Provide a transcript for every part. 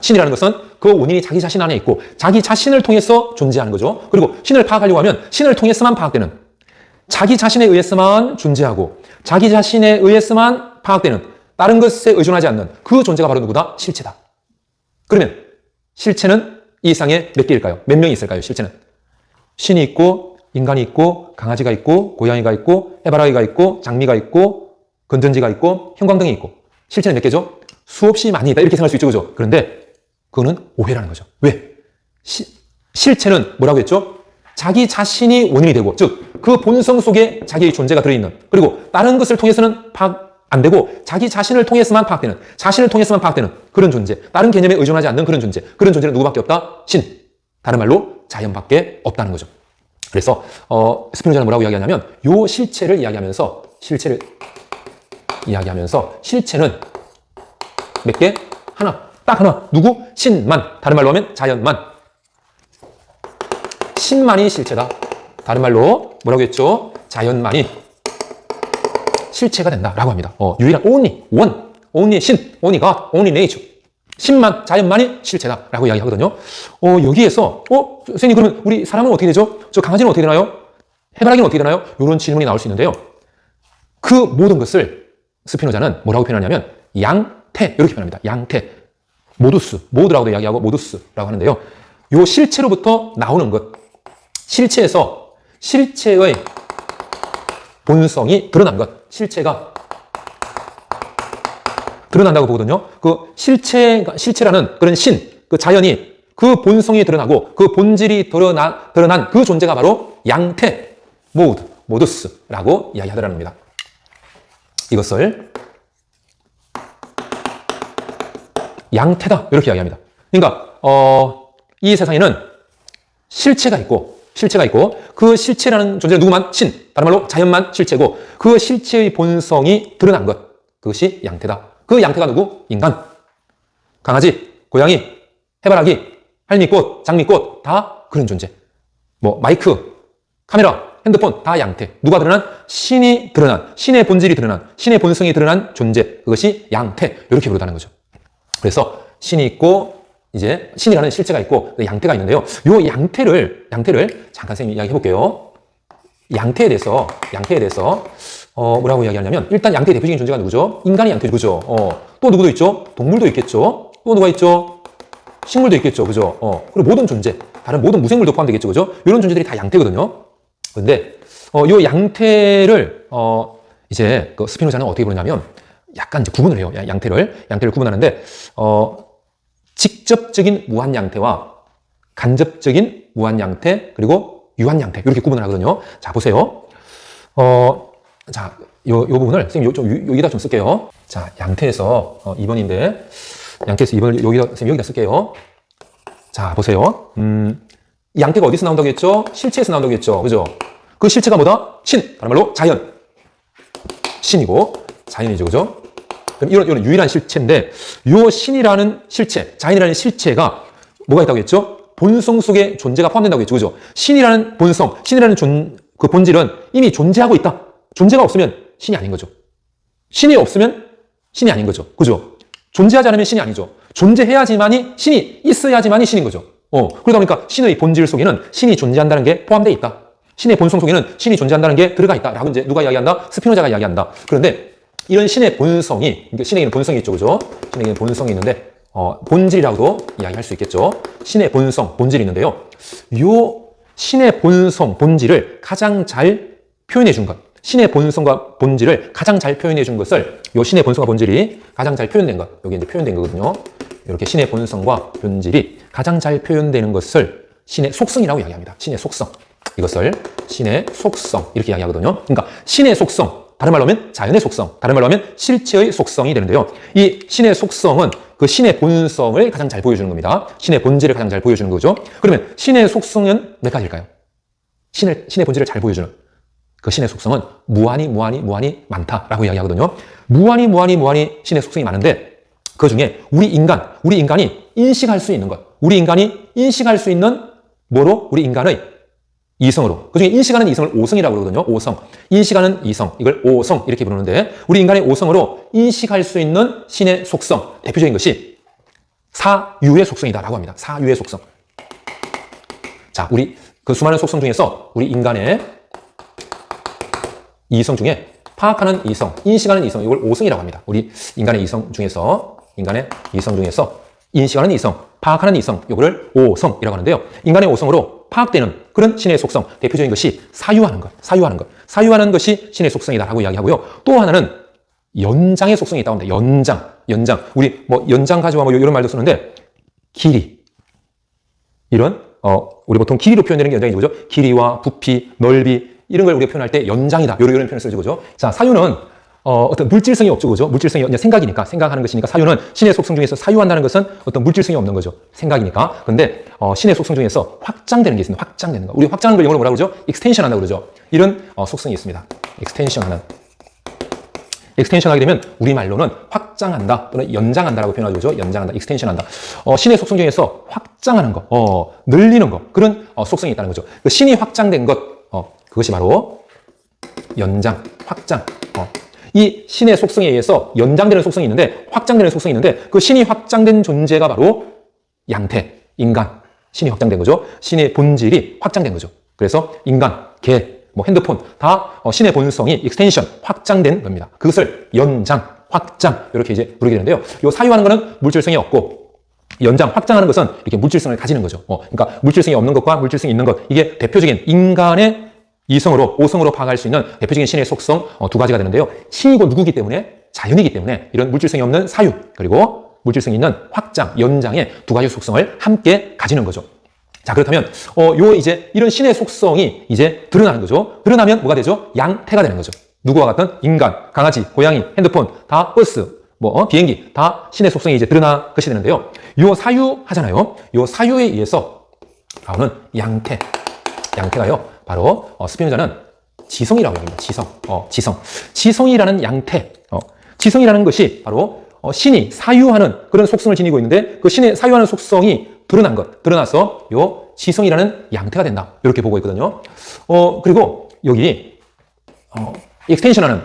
신이라는 것은 그 원인이 자기 자신 안에 있고 자기 자신을 통해서 존재하는 거죠. 그리고 신을 파악하려고 하면 신을 통해서만 파악되는, 자기 자신에 의해서만 존재하고 자기 자신에 의해서만 파악되는, 다른 것에 의존하지 않는 그 존재가 바로 누구다? 실체다. 그러면 실체는 이 세상에 몇 개일까요? 몇 명이 있을까요? 실체는 신이 있고 인간이 있고 강아지가 있고 고양이가 있고 해바라기가 있고 장미가 있고 건전지가 있고 형광등이 있고, 실체는 몇 개죠? 수없이 많이 있다, 이렇게 생각할 수 있죠, 그죠? 그런데 그거는 오해라는 거죠. 왜? 실체는 뭐라고 했죠? 자기 자신이 원인이 되고, 즉 그 본성 속에 자기의 존재가 들어있는, 그리고 다른 것을 통해서는 파악 안 되고 자기 자신을 통해서만 파악되는, 자신을 통해서만 파악되는 그런 존재, 다른 개념에 의존하지 않는 그런 존재, 그런 존재는 누구밖에 없다? 신. 다른 말로 자연밖에 없다는 거죠. 그래서 스피노자는 뭐라고 이야기하냐면, 요 실체를 이야기하면서 실체는 몇 개? 하나. 딱 하나. 누구? 신만. 다른 말로 하면 자연만. 신만이 실체다. 다른 말로 뭐라고 했죠? 자연만이 실체가 된다라고 합니다. 유일한 only 신, only God, only nature. 신만, 자연만이 실체다라고 이야기하거든요. 여기에서 선생님, 그러면 우리 사람은 어떻게 되죠? 저 강아지는 어떻게 되나요? 해바라기는 어떻게 되나요? 이런 질문이 나올 수 있는데요. 그 모든 것을 스피노자는 뭐라고 표현하냐면 양태, 이렇게 표현합니다. 양태. 모드라고도 이야기하고 모두스라고 하는데요. 요 실체로부터 나오는 것, 실체에서 실체의 본성이 드러난 것, 실체가 드러난다고 보거든요. 그 실체라는 그런 신, 그 자연이, 그 본성이 드러나고 그 본질이 드러난 그 존재가 바로 양태, 모두스라고 이야기하더라는 겁니다. 이것을 양태다, 이렇게 이야기합니다. 그러니까 이 세상에는 실체가 있고 그 실체라는 존재는 누구만? 신. 다른 말로 자연만 실체고, 그 실체의 본성이 드러난 것, 그것이 양태다. 그 양태가 누구? 인간, 강아지, 고양이, 해바라기, 할미꽃, 장미꽃, 다 그런 존재. 마이크, 카메라, 핸드폰, 다 양태. 누가 드러난? 신이 드러난, 신의 본질이 드러난, 신의 본성이 드러난 존재, 그것이 양태, 이렇게 부르다는 거죠. 그래서 신이 있고 이제 신이라는 실체가 있고 양태가 있는데요. 요 양태를 잠깐 선생님이 이야기해 볼게요. 양태에 대해서 뭐라고 이야기하냐면, 일단 양태의 대표적인 존재가 누구죠? 인간이 양태죠, 그죠? 또 누구도 있죠? 동물도 있겠죠? 또 누가 있죠? 식물도 있겠죠, 그죠? 그리고 모든 존재, 다른 모든 무생물도 포함되겠죠, 그죠? 이런 존재들이 다 양태거든요. 근데 요 양태를 이제 그 스피노자는 어떻게 보느냐면, 약간 이제 구분을 해요. 양태를 구분하는데, 직접적인 무한 양태와 간접적인 무한 양태, 그리고 유한 양태, 이렇게 구분을 하거든요. 자, 보세요. 자, 요 부분을 선생님 여기다 좀 쓸게요. 자, 양태에서 2번인데, 양태에서 2번을 여기다 쓸게요. 자, 보세요. 양태가 어디서 나온다고 했죠? 실체에서 나온다고 했죠, 그죠? 그 실체가 뭐다? 신, 다른 말로 자연. 신이고 자연이죠, 그죠? 그럼 이런 유일한 실체인데, 요 신이라는 실체, 자연이라는 실체가 뭐가 있다고 했죠? 본성 속에 존재가 포함된다고 했죠, 그죠? 신이라는 본성, 신이라는 그 본질은 이미 존재하고 있다. 존재가 없으면 신이 아닌 거죠. 신이 없으면 신이 아닌 거죠, 그죠? 존재하지 않으면 신이 아니죠. 존재해야지만이, 신이 있어야지만이 신인 거죠. 그러다 보니까 신의 본질 속에는 신이 존재한다는 게 포함되어 있다. 신의 본성 속에는 신이 존재한다는 게 들어가 있다. 라고 이제 누가 이야기한다? 스피노자가 이야기한다. 그런데 이런 신의 본성이, 신에게는 본성이 있죠, 그죠? 신에게는 본성이 있는데, 본질이라고도 이야기할 수 있겠죠. 신의 본성, 본질이 있는데요. 요 신의 본성, 본질을 가장 잘 표현해 준 것, 신의 본성과 본질을 가장 잘 표현해 준 것을, 요 신의 본성과 본질이 가장 잘 표현된 것, 여기 이제 표현된 거거든요. 이렇게 신의 본성과 본질이 가장 잘 표현되는 것을 신의 속성이라고 이야기합니다. 신의 속성. 이것을 신의 속성, 이렇게 이야기하거든요. 그러니까 신의 속성, 다른 말로 하면 자연의 속성, 다른 말로 하면 실체의 속성이 되는데요. 이 신의 속성은 그 신의 본성을 가장 잘 보여주는 겁니다. 신의 본질을 가장 잘 보여주는 거죠. 그러면 신의 속성은 몇 가지일까요? 신의 본질을 잘 보여주는 그 신의 속성은 무한히 많다라고 이야기하거든요. 무한히 신의 속성이 많은데, 그 중에 우리 인간이 인식할 수 있는 것, 우리 인간이 인식할 수 있는 뭐로? 우리 인간의 이성으로. 그 중에 인식하는 이성을 오성이라고 그러거든요. 오성. 인식하는 이성. 이걸 오성. 이렇게 부르는데, 우리 인간의 오성으로 인식할 수 있는 신의 속성. 대표적인 것이 사유의 속성이다라고 합니다. 사유의 속성. 자, 우리 그 수많은 속성 중에서 우리 인간의 이성 중에 파악하는 이성, 인식하는 이성, 이걸 오성이라고 합니다. 우리 인간의 이성 중에서 인식하는 이성, 파악하는 이성, 이거를 오성이라고 하는데요. 인간의 오성으로 파악되는 그런 신의 속성, 대표적인 것이 사유하는 사유하는 것이 신의 속성이다라고 이야기하고요. 또 하나는 연장의 속성이 있다고 합니다. 연장. 우리 뭐 연장 가져와 뭐 이런 말도 쓰는데 길이. 이런 우리 보통 길이로 표현되는 게 연장이죠. 그죠? 길이와 부피, 넓이 이런 걸 우리가 표현할 때 연장이다. 이런 표현을 쓰죠. 그죠? 자, 사유는 어떤 물질성이 없죠. 그죠? 물질성이 그냥 생각하는 것이니까 사유는 신의 속성 중에서 사유한다는 것은 어떤 물질성이 없는 거죠. 생각이니까. 근데 신의 속성 중에서 확장되는 게 있습니다. 확장되는 거. 우리 확장하는 걸 영어로 뭐라고 그러죠? 익스텐션 한다고 그러죠. 이런 속성이 있습니다. 익스텐션 하게 되면 우리말로는 확장한다 또는 연장한다라고 표현하죠. 그죠? 연장한다, 익스텐션한다. 신의 속성 중에서 확장하는 거, 늘리는 거, 그런 속성이 있다는 거죠. 그 신이 확장된 것, 그것이 바로 연장, 확장. 이 신의 속성에 의해서 연장되는 속성이 있는데, 확장되는 속성이 있는데, 그 신이 확장된 존재가 바로 양태, 인간. 신이 확장된 거죠. 신의 본질이 확장된 거죠. 그래서 인간, 개, 뭐 핸드폰 다 신의 본성이 익스텐션, 확장된 겁니다. 그것을 연장, 확장 이렇게 이제 부르게 되는데요. 요 사유하는 거는 물질성이 없고 연장, 확장하는 것은 이렇게 물질성을 가지는 거죠. 그러니까 물질성이 없는 것과 물질성이 있는 것, 이게 대표적인 인간의 이성으로, 오성으로 파악할 수 있는 대표적인 신의 속성 두 가지가 되는데요. 신이고 누구기 때문에, 자연이기 때문에 이런 물질성이 없는 사유, 그리고 물질성이 있는 확장, 연장의 두 가지 속성을 함께 가지는 거죠. 자, 그렇다면 이제 이런 신의 속성이 이제 드러나는 거죠. 드러나면 뭐가 되죠? 양태가 되는 거죠. 누구와 같은 인간, 강아지, 고양이, 핸드폰, 다 버스, 비행기, 다 신의 속성이 이제 드러날 것이 되는데요. 요 사유 하잖아요. 요 사유에 의해서 나오는 양태가요. 바로 스피노자는 지성이라고 합니다. 지성이라는 양태. 지성이라는 것이 바로 신이 사유하는 그런 속성을 지니고 있는데 그 신의 사유하는 속성이 드러나서 요 지성이라는 양태가 된다. 이렇게 보고 있거든요. 그리고 여기 익스텐션하는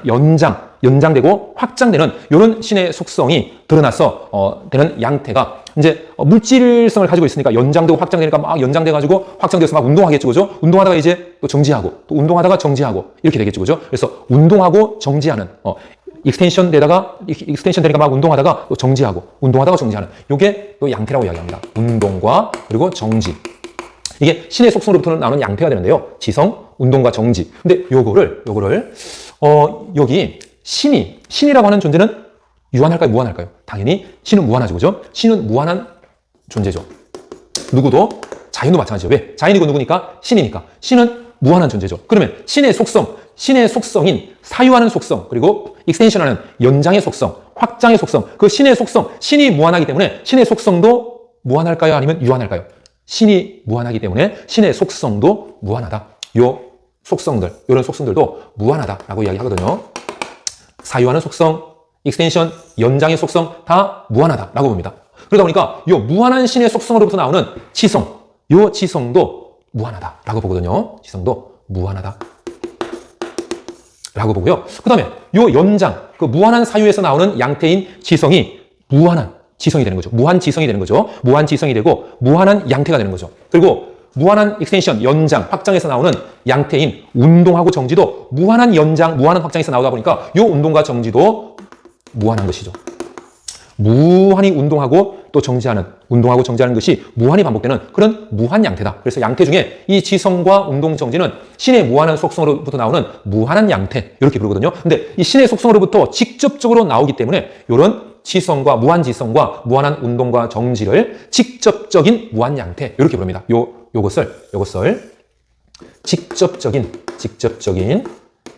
연장되고 확장되는 이런 신의 속성이 드러나서 되는 양태가 이제 물질성을 가지고 있으니까 연장되고 확장되니까 막 연장돼가지고 확장돼서 막 운동하겠죠, 그죠? 운동하다가 이제 또 정지하고 또 운동하다가 정지하고 이렇게 되겠죠, 그죠? 그래서 운동하고 정지하는 익스텐션 되니까 막 운동하다가 또 정지하고 운동하다가 정지하는 요게 또 양태라고 이야기합니다. 운동과 그리고 정지. 이게 신의 속성으로부터 나오는 양태가 되는데요. 지성, 운동과 정지. 근데 요거를 여기 신이라고 하는 존재는 유한할까요? 무한할까요? 당연히 신은 무한하죠. 그죠? 신은 무한한 존재죠. 누구도 자연도 마찬가지죠. 왜? 자연이고 누구니까? 신이니까. 신은 무한한 존재죠. 그러면 신의 속성인 사유하는 속성, 그리고 익스텐션하는 연장의 속성, 확장의 속성, 그 신의 속성, 신이 무한하기 때문에 신의 속성도 무한할까요? 아니면 유한할까요? 신이 무한하기 때문에 신의 속성도 무한하다. 이런 속성들도 무한하다라고 이야기하거든요. 사유하는 속성, 익스텐션, 연장의 속성 다 무한하다라고 봅니다. 그러다 보니까 이 무한한 신의 속성으로부터 나오는 지성, 이 지성도 무한하다라고 보거든요. 지성도 무한하다. 라고 보고요. 그 다음에 요 연장, 그 무한한 사유에서 나오는 양태인 지성이 무한한 지성이 되는 거죠. 무한 지성이 되는 거죠. 무한 지성이 되고 무한한 양태가 되는 거죠. 그리고 무한한 익스텐션, 연장, 확장에서 나오는 양태인 운동하고 정지도 무한한 연장, 무한한 확장에서 나오다 보니까 요 운동과 정지도 무한한 것이죠. 무한히 운동하고 정지하는 것이 무한히 반복되는 그런 무한 양태다. 그래서 양태 중에 이 지성과 운동 정지는 신의 무한한 속성으로부터 나오는 무한한 양태 이렇게 부르거든요. 근데 이 신의 속성으로부터 직접적으로 나오기 때문에 이런 지성과 무한 지성과 무한한 운동과 정지를 직접적인 무한 양태 이렇게 부릅니다. 요것을 직접적인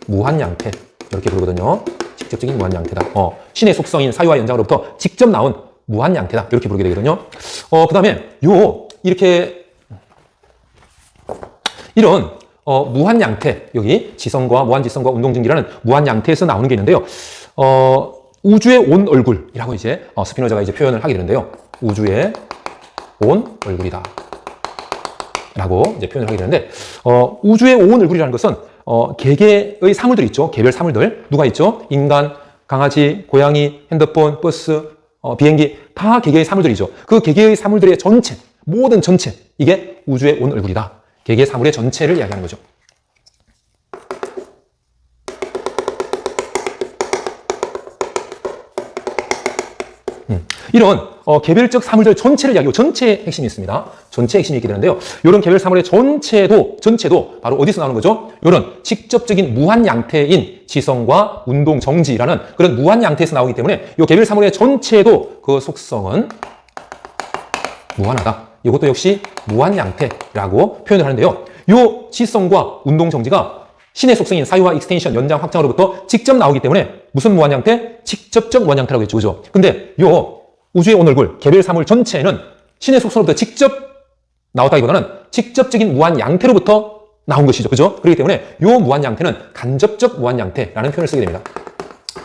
무한 양태 이렇게 부르거든요. 직접적인 무한 양태다. 신의 속성인 사유와 연장으로부터 직접 나온 무한 양태다. 이렇게 부르게 되거든요. 그 다음에 이런 무한 양태, 여기 지성과 무한 지성과 운동 정지라는 무한 양태에서 나오는 게 있는데요. 우주의 온 얼굴이라고 이제 스피노자가 이제 표현을 하게 되는데요. 우주의 온 얼굴이다. 라고 이제 표현을 하게 되는데, 우주의 온 얼굴이라는 것은 개개의 사물들이 있죠. 개별 사물들. 누가 있죠? 인간, 강아지, 고양이, 핸드폰, 버스, 비행기 다 개개의 사물들이죠. 그 개개의 사물들의 전체, 모든 전체, 이게 우주의 온 얼굴이다. 개개의 사물의 전체를 이야기하는 거죠. 이런 개별적 사물들 전체를 이야기하고 전체의 핵심이 있습니다. 전체의 핵심이 있게 되는데요. 이런 개별 사물의 전체도 바로 어디서 나오는 거죠? 이런 직접적인 무한 양태인 지성과 운동 정지라는 그런 무한 양태에서 나오기 때문에 이 개별 사물의 전체도 그 속성은 무한하다. 이것도 역시 무한 양태라고 표현을 하는데요. 이 지성과 운동 정지가 신의 속성인 사유와 익스텐션, 연장, 확장으로부터 직접 나오기 때문에 무슨 무한 양태? 직접적 무한 양태라고 했죠. 그죠? 근데 요 우주의 온 얼굴, 개별 사물 전체는 신의 속성으로부터 직접 나왔다기보다는 직접적인 무한 양태로부터 나온 것이죠. 그죠? 그렇기 때문에 요 무한 양태는 간접적 무한 양태라는 표현을 쓰게 됩니다.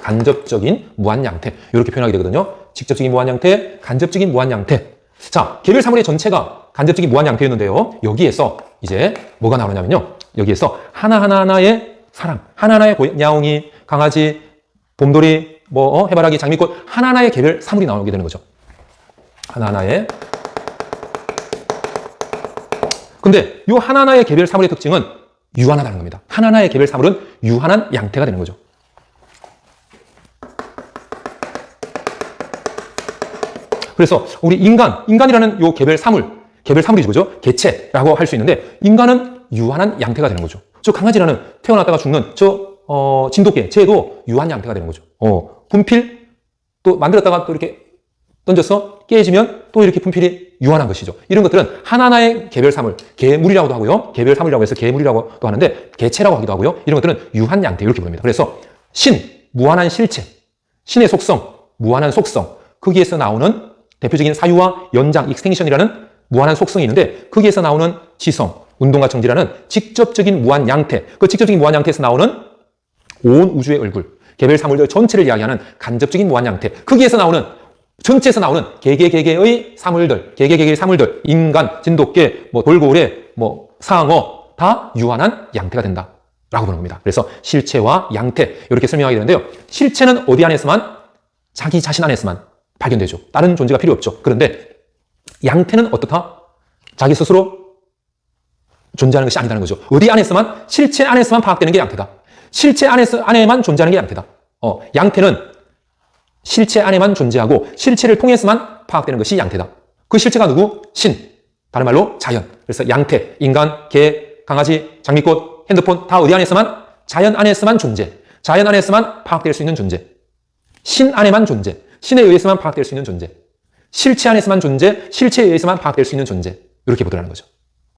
간접적인 무한 양태. 이렇게 표현하게 되거든요. 직접적인 무한 양태, 간접적인 무한 양태. 자, 개별 사물의 전체가 간접적인 무한 양태였는데요. 여기에서 이제 뭐가 나오냐면요. 여기에서 하나하나의 사람, 하나하나의 야옹이, 강아지, 봄돌이, 해바라기, 장미꽃, 하나하나의 개별 사물이 나오게 되는 거죠. 하나하나의. 근데 이 하나하나의 개별 사물의 특징은 유한하다는 겁니다. 하나하나의 개별 사물은 유한한 양태가 되는 거죠. 그래서 우리 인간이라는 요 개별 사물이죠. 그죠? 개체라고 할 수 있는데 인간은 유한한 양태가 되는 거죠. 저 강아지라는 태어났다가 죽는 진돗개, 쟤도 유한 양태가 되는 거죠. 분필 또 만들었다가 또 이렇게 던져서 깨지면 또 이렇게 분필이 유한한 것이죠. 이런 것들은 하나하나의 개별 사물, 개물이라고도 하고요. 개별 사물이라고 해서 개물이라고도 하는데 개체라고 하기도 하고요. 이런 것들은 유한 양태 이렇게 부릅니다. 그래서 무한한 실체, 신의 속성, 무한한 속성, 거기에서 나오는 대표적인 사유와 연장, 익스텐션이라는 무한한 속성이 있는데 거기에서 나오는 지성, 운동과 정지라는 직접적인 무한 양태, 그 직접적인 무한 양태에서 나오는 온 우주의 얼굴, 개별 사물들 전체를 이야기하는 간접적인 무한 양태, 거기에서 나오는 전체에서 나오는 개개의 사물들, 개개의 사물들, 인간, 진돗개, 돌고래, 상어 다 유한한 양태가 된다라고 보는 겁니다. 그래서 실체와 양태 이렇게 설명하게 되는데요. 실체는 어디 안에서만? 자기 자신 안에서만 발견되죠. 다른 존재가 필요 없죠. 그런데 양태는 어떻다? 자기 스스로 존재하는 것이 아니다는 거죠. 어디 안에서만? 실체 안에서만 파악되는 게 양태다. 실체 안에만 존재하는 게 양태다. 양태는 실체 안에만 존재하고 실체를 통해서만 파악되는 것이 양태다. 그 실체가 누구? 신. 다른 말로 자연. 그래서 양태, 인간, 개, 강아지, 장미꽃, 핸드폰 다 어디 안에서만? 자연 안에서만 존재. 자연 안에서만 파악될 수 있는 존재. 신 안에만 존재. 신에 의해서만 파악될 수 있는 존재. 실체 안에서만 존재, 실체에 의해서만 파악될 수 있는 존재. 이렇게 보더라는 거죠.